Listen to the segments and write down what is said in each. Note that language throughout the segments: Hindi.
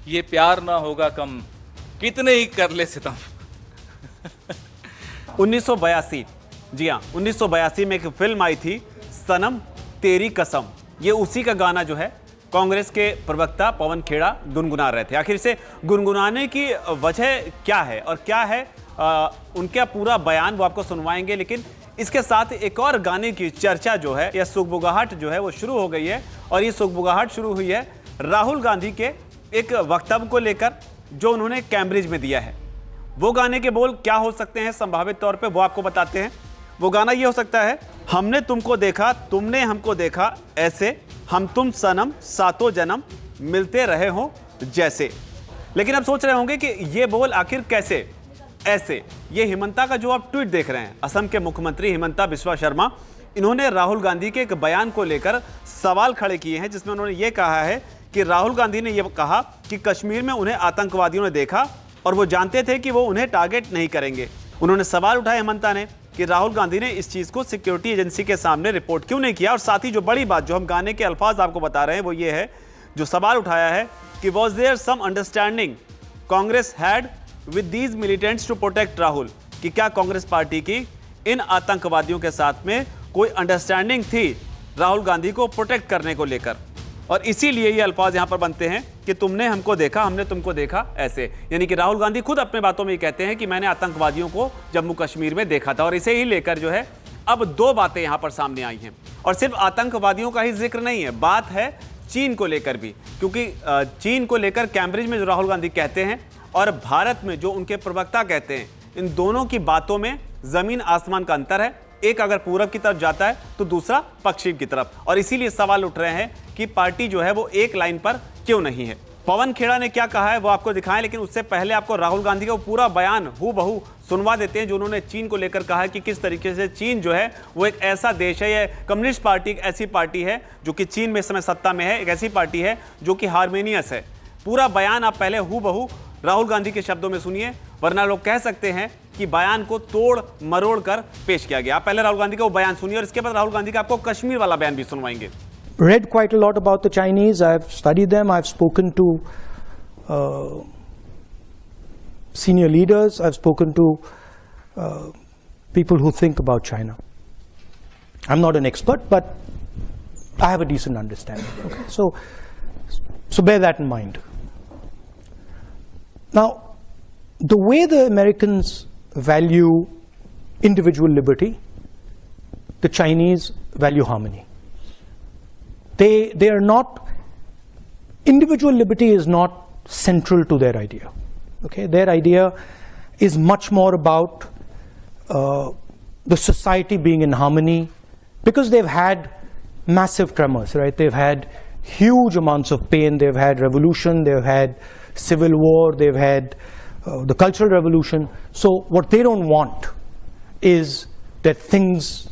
ये प्यार ना होगा कम, कितने ही कर ले सितम। 1982, जी हाँ, 1982 में एक फिल्म आई थी सनम तेरी कसम। ये उसी का गाना जो है कांग्रेस के प्रवक्ता पवन खेड़ा गुनगुना रहे थे। आखिर से गुनगुनाने की वजह क्या है और क्या है उनका पूरा बयान वो आपको सुनवाएंगे, लेकिन इसके साथ एक और गाने की चर्चा जो है या सुगबुगाहट जो है वो शुरू हो गई है। और ये सुगबुगाहट शुरू हुई है राहुल गांधी के एक वक्तव्य को लेकर जो उन्होंने कैम्ब्रिज में दिया है। वो गाने के बोल क्या हो सकते हैं संभावित तौर पे, वो आपको बताते हैं। वो गाना ये हो सकता है, हमने तुमको देखा तुमने हमको देखा ऐसे, हम तुम सनम सातों जन्म मिलते रहे हो जैसे। लेकिन आप सोच रहे होंगे कि ये बोल आखिर कैसे ऐसे। ये हिमंता का जो आप ट्वीट देख रहे हैं, असम के मुख्यमंत्री हिमंता बिस्वा शर्मा, इन्होंने राहुल गांधी के एक बयान को लेकर सवाल खड़े किए हैं, जिसमें उन्होंने ये कहा है कि राहुल गांधी ने यह कहा कि कश्मीर में उन्हें आतंकवादियों ने देखा और वो जानते थे कि वो उन्हें टारगेट नहीं करेंगे। उन्होंने सवाल उठाया हिमंता ने कि राहुल गांधी ने इस चीज को सिक्योरिटी एजेंसी के सामने रिपोर्ट क्यों नहीं किया। और साथ ही जो बड़ी बात जो हम गाने के अल्फाज आपको बता रहे हैं वो ये है, जो सवाल उठाया है कि was there some understanding Congress had with these militants to protect Rahul, कि क्या कांग्रेस पार्टी की इन आतंकवादियों के साथ में कोई अंडरस्टैंडिंग थी राहुल गांधी को प्रोटेक्ट करने को लेकर। और इसीलिए ये अल्फाज यहां पर बनते हैं कि तुमने हमको देखा हमने तुमको देखा ऐसे। यानी कि राहुल गांधी खुद अपने बातों में ये कहते हैं कि मैंने आतंकवादियों को जम्मू कश्मीर में देखा था। और इसे ही लेकर जो है अब दो बातें यहां पर सामने आई हैं। और सिर्फ आतंकवादियों का ही जिक्र नहीं है, बात है चीन को लेकर भी, क्योंकि चीन को लेकर कैम्ब्रिज में जो राहुल गांधी कहते हैं और भारत में जो उनके प्रवक्ता कहते हैं, इन दोनों की बातों में जमीन आसमान का अंतर है। एक अगर पूरब की तरफ जाता है तो दूसरा पश्चिम की तरफ। और इसीलिए सवाल उठ रहे हैं कि पार्टी जो है वो एक लाइन पर क्यों नहीं है। पवन खेड़ा ने क्या कहा है वो आपको दिखाएं, लेकिन उससे पहले आपको राहुल गांधी का वो पूरा बयान हूबहू सुनवा देते हैं जो उन्होंने चीन को लेकर कहा है कि किस तरीके से चीन जो है वो एक ऐसा देश है, ये कम्युनिस्ट पार्टी एक ऐसी पार्टी है जो कि चीन में इस समय सत्ता में है, एक ऐसी पार्टी है जो कि हार्मोनियस है। पूरा बयान आप पहले हूबहू राहुल गांधी के शब्दों में सुनिए, वरना लोग कह सकते हैं कि बयान को तोड़ मरोड़ कर पेश किया गया। आप पहले राहुल गांधी का वो बयान सुनिए और इसके बाद राहुल गांधी का आपको कश्मीर वाला बयान भी सुनवाएंगे। Read quite a lot about the Chinese. I've studied them. I've spoken to senior leaders. I've spoken to people who think about China. I'm not an expert, but I have a decent understanding. Okay? So bear that in mind. Now, the way the Americans value individual liberty, the Chinese value harmony. They are not, individual liberty is not central to their idea. Okay, their idea is much more about the society being in harmony, because they've had massive tremors, right? They've had huge amounts of pain. They've had revolution. They've had civil war. They've had the Cultural Revolution. So what they don't want is that things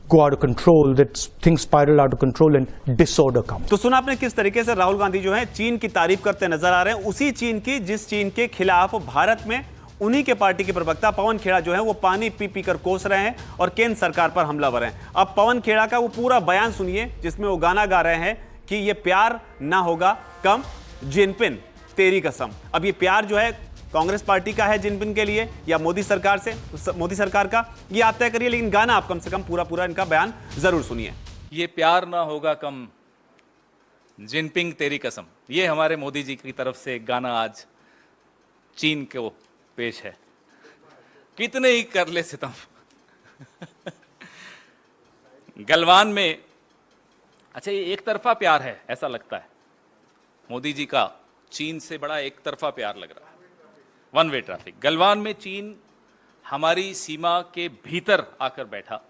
go out of control, that things spiral out of control and disorder comes. तो सुना आपने किस तरीके से राहुल गांधी जो है चीन की तारीफ करते नजर आ रहे हैं, उसी चीन की जिस चीन के खिलाफ भारत में उन्हीं के पार्टी के प्रवक्ता पवन खेड़ा जो है वो पानी पी पी कर कोस रहे हैं और केंद्र सरकार पर हमलावर हैं। अब पवन खेड़ा का वो पूरा बयान सुनिए जिसमें वो गाना गा रहे हैं कि ये प्यार ना होगा कम, जिनपिंग तेरी कसम। अब ये प्यार जो है कांग्रेस पार्टी का है जिनपिंग के लिए या मोदी सरकार से, मोदी सरकार का, ये आप तय करिए, लेकिन गाना आप कम से कम पूरा इनका बयान जरूर सुनिए। ये प्यार ना होगा कम, जिनपिंग तेरी कसम। ये हमारे मोदी जी की तरफ से एक गाना आज चीन को पेश है। कितने ही कर ले सितम। गलवान में, अच्छा ये एक तरफा प्यार है ऐसा लगता है, मोदी जी का चीन से बड़ा एक तरफा प्यार लग रहा है, वन वे ट्रैफिक। गलवान में चीन हमारी सीमा के भीतर आकर बैठा,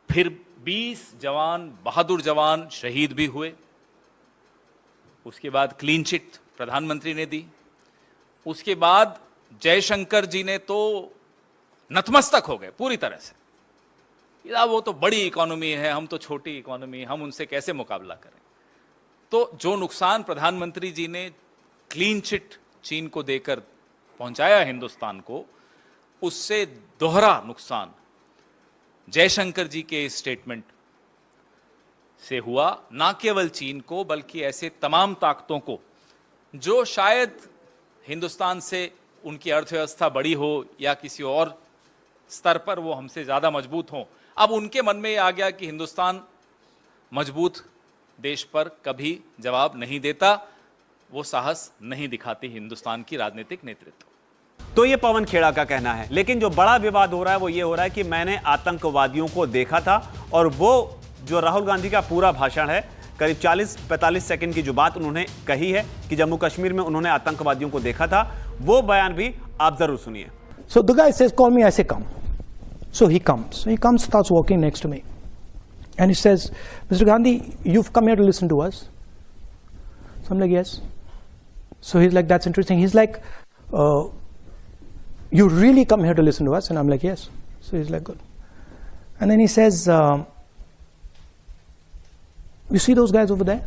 फिर 20 जवान, बहादुर जवान शहीद भी हुए। उसके बाद क्लीन चिट प्रधानमंत्री ने दी। उसके बाद जयशंकर जी ने तो नतमस्तक हो गए पूरी तरह से, वो तो बड़ी इकोनॉमी है, हम तो छोटी इकोनॉमी, हम उनसे कैसे मुकाबला करें। तो जो नुकसान प्रधानमंत्री जी ने क्लीन चिट चीन को देकर पहुंचाया हिंदुस्तान को, उससे दोहरा नुकसान जयशंकर जी के स्टेटमेंट से हुआ, ना केवल चीन को बल्कि ऐसे तमाम ताकतों को जो शायद हिंदुस्तान से उनकी अर्थव्यवस्था बड़ी हो या किसी और स्तर पर वो हमसे ज़्यादा मजबूत हों, अब उनके मन में ये आ गया कि हिंदुस्तान मजबूत देश पर कभी जवाब नहीं देता, वो साहस नहीं दिखाती हिंदुस्तान की राजनीतिक नेतृत्व। तो ये पवन खेड़ा का कहना है। लेकिन जो बड़ा विवाद हो रहा है वो ये हो रहा है कि मैंने आतंकवादियों को देखा था, और वो जो राहुल गांधी का पूरा भाषण है, करीब 40-45 सेकंड की जो बात उन्होंने कही है कि जम्मू कश्मीर में उन्होंने आतंकवादियों को देखा था, वो बयान भी आप जरूर सुनिए। So the guy says, call me, I say, come. So he comes. So he comes, starts walking next to me. And he says, Mr. Gandhi, you've come here to listen to us? So I'm like, yes. So he's like, that's interesting. He's like, you really come here to listen to us? And I'm like, yes. So he's like, good. And then he says, you see those guys over there?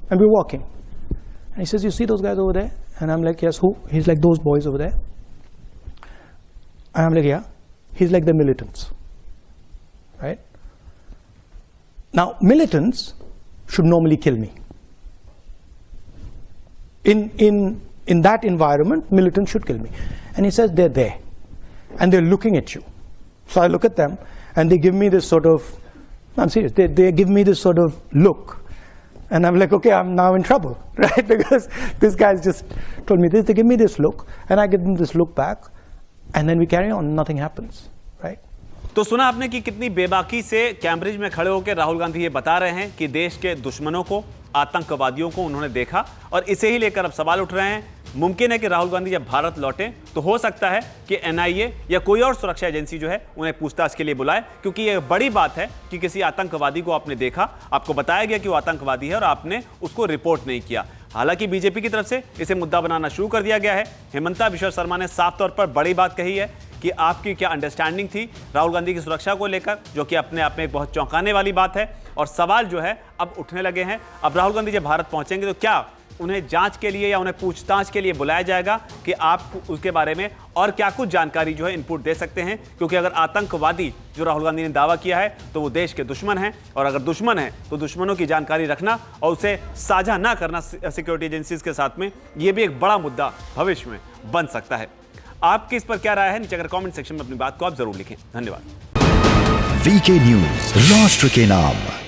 And we're walking. And he says, you see those guys over there? And I'm like, yes, who? He's like, those boys over there. And I'm like, yeah. He's like, the militants. Right? Now, militants should normally kill me. In that environment, militants should kill me. And he says, they're there. And they're looking at you. So I look at them, and they give me this sort of, I'm serious, they give me this sort of look. And I'm like, okay, I'm now in trouble, right? Because this guy's just told me this. They give me this look, and I give them this look back, and then we carry on, nothing happens, right? तो सुना आपने कि कितनी बेबाकी से कैम्ब्रिज में खड़े होकर राहुल गांधी ये बता रहे हैं कि देश के दुश्मनों को, आतंकवादियों को उन्होंने देखा, और इसे ही लेकर अब सवाल उठ रहे हैं। मुमकिन है कि राहुल गांधी जब भारत लौटें तो हो सकता है कि एनआईए या कोई और सुरक्षा एजेंसी जो है उन्हें पूछताछ के लिए बुलाए, क्योंकि ये बड़ी बात है कि किसी आतंकवादी को आपने देखा, आपको बताया गया कि वो आतंकवादी है और आपने उसको रिपोर्ट नहीं किया। हालांकि बीजेपी की तरफ से इसे मुद्दा बनाना शुरू कर दिया गया है। हेमंता बिश्वा शर्मा ने साफ तौर पर बड़ी बात कही है कि आपकी क्या अंडरस्टैंडिंग थी राहुल गांधी की सुरक्षा को लेकर, जो कि अपने आप में एक बहुत चौंकाने वाली बात है। और सवाल जो है अब उठने लगे हैं, अब राहुल गांधी जब भारत पहुंचेंगे तो क्या उन्हें जांच के लिए या उन्हें पूछताछ के लिए बुलाया जाएगा कि आप उसके बारे में और क्या कुछ जानकारी जो है इनपुट दे सकते हैं? क्योंकि अगर आतंकवादी जो राहुल गांधी ने दावा किया है तो वो देश के दुश्मन हैं, और अगर दुश्मन है तो दुश्मनों की जानकारी रखना और उसे साझा ना करना सिक्योरिटी एजेंसीज के साथ में, ये भी एक बड़ा मुद्दा भविष्य में बन सकता है। आपकी इस पर क्या राय है? नीचे अगर कमेंट सेक्शन में अपनी बात को आप जरूर लिखें। धन्यवाद। वीके न्यूज, राष्ट्र के नाम।